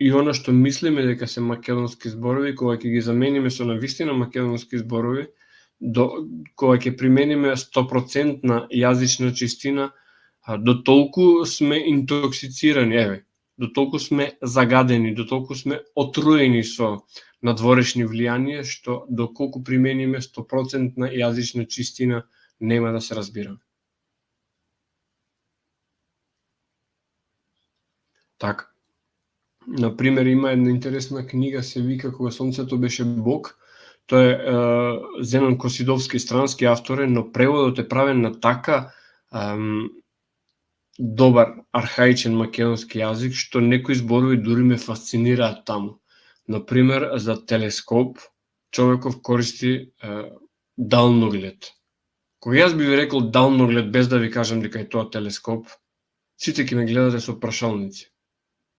и она што мислиме дека се македонски зборови, кога ќе ги замениме со навистина македонски зборови, кога ќе примениме 100% јазична чистина, до толку сме интоксицирани, до толку сме загадени, до толку сме отруени со надворешни влијанија, што доколку примениме 100% јазична чистина, нема да се разбираме. Така. Например, има една интересна книга, се вика Кога сонцето беше бог. Тоа е Зенон Косидовски, странски автор е, но преводот е правен на така добар, архаичен македонски јазик, што некои зборови дури ме фасцинираат таму. Например, за телескоп, човеков користи далноглед. Кога јас би ви рекол далноглед без да ви кажам дека е тоа телескоп, сите ќе ме гледате со прашалници.